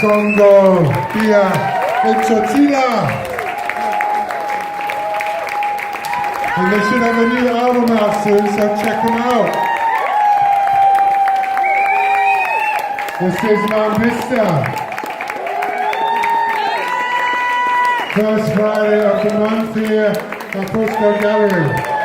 Congo, Pia, and Chotila. And they should have a new album out soon, so check them out. This is Mount Vista. First Friday of the month here at Fosco Gallery.